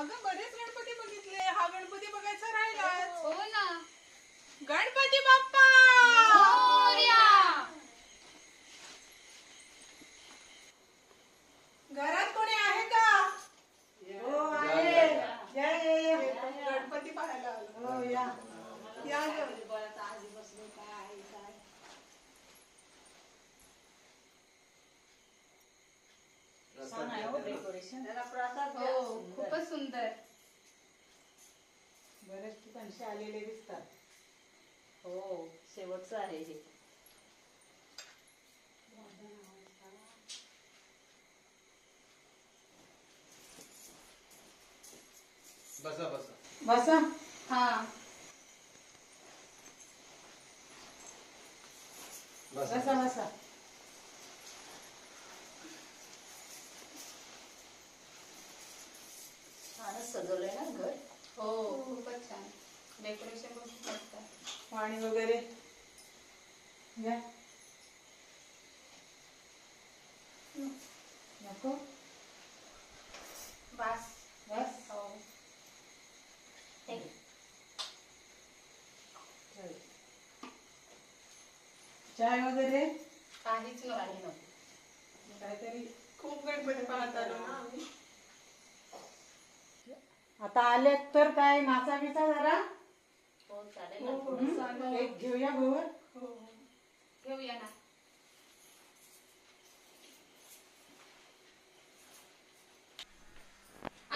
अगं बरेच गणपती बघितले, हा गणपती बघायचा राहिलाच. हो ना. गणपती बाप्पा मोरया. घरात कोणी आहे का? हो आहे. या गणपती पाहायला आलो. हो या या गं. छान आहे हो डेकोरेशन. हो खूपच सुंदर. बरेच ठिकाणचे आलेले दिसतात. हो शेवटचं आहे हे. बसा बसा. बसा. हा बसा बसा. छानच सजवलंय ना घर. हो खूपच छान. डेकोरेशन पण खूप मस्त आहे. पाणी वगैरे घ्या. नको बस. बस. हो. चाय वगैरे काहीच नको. काही नको. काहीतरी. खूप गणपती पाहत आलो ना आम्ही. आता आलेत तर काय नाचा बिचा जरा. हो चालेल हो, ना. हो, चालेल. एक घेऊया गोवर. हो. घेऊया ना.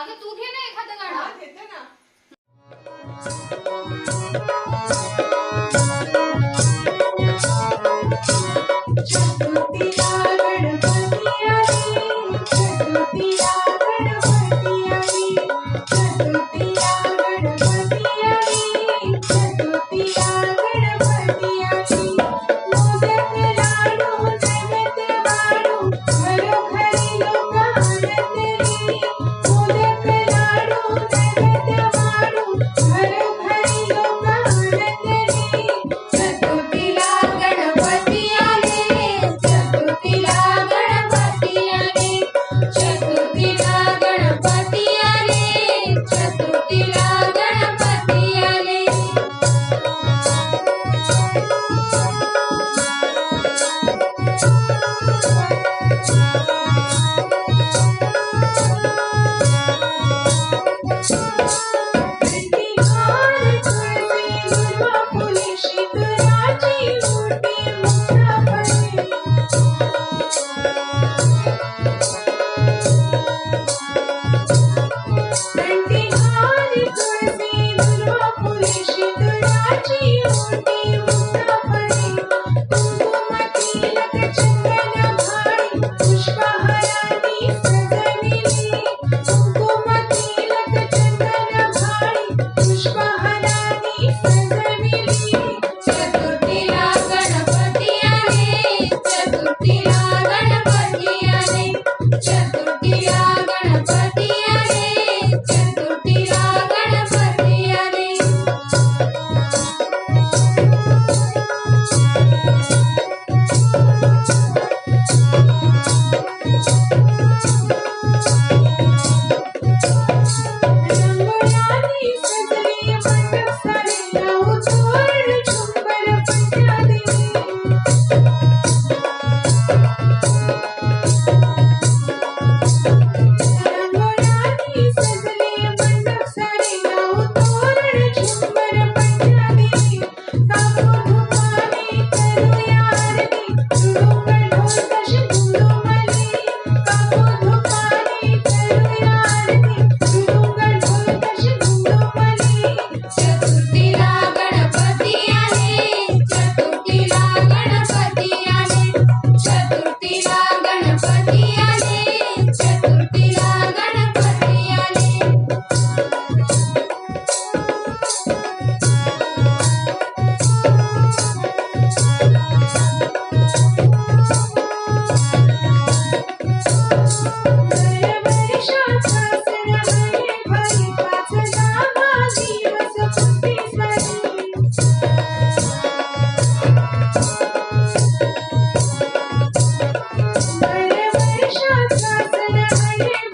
अगं तू घे ना एखादं हा, गाणं. घेते ना. चतुर्थीला गणपती आली. चतुर्थीला गणपती आली. चतुर्थीला गणपती आली. चतुर्थीला गणपती आली. मोदक लाडू नैवेद्य वाढू घरोघरी लोक आनंदली. मोदक लाडू नैवेद्य वाढू घरोघरी लोक आनंदली. चतुर्थीला गणपती आले. चतुर्थीला गणपती आले. चतुर्थीला गणपती आले. चतुर्थीला गणपती आले. घंटीहार तुळशी दुर्वा फुले शिखराची मोठी मुक्ताफळे. घंटीहार तुळशी दुर्वा फुले शिखराची मोठी मुक्ताफळे. कुंकुम तिलक चंदन भाळी पुष्पहारांनी सजविली. कुंकुम तिलक चंदन भाळी पुष्पहारांनी सजविली. चतुर्थीला गणपती आले. चतुर्थीला गणपती आले. चतुर्थीला गणपती आले. चतुर्थीला गणपती आले. रंगोळ्यांनी सजले मंडप सारे लावून तोरण झुंबर पंचादेवी. रंगोळ्यांनी सजले मंडप सारे लावून तोरण झुंबर पंचादेवी. कापू धुपाने करूया आरती तुडुंब ढोल तशी दुमदुमली. कापू धुपाने करूया आरती तुडुंब ढोल तशी दुमदुमली. चतुर्थीला गणपती आले. चतुर्थीला गणपती आले. चतुर्थीला गणपती आले. चतुर्थीला गणपती आले. दरवर्षाचा सण आहे भारी पाच दहा दिवस पुरते सारी. दरवर्षाचा सण आहे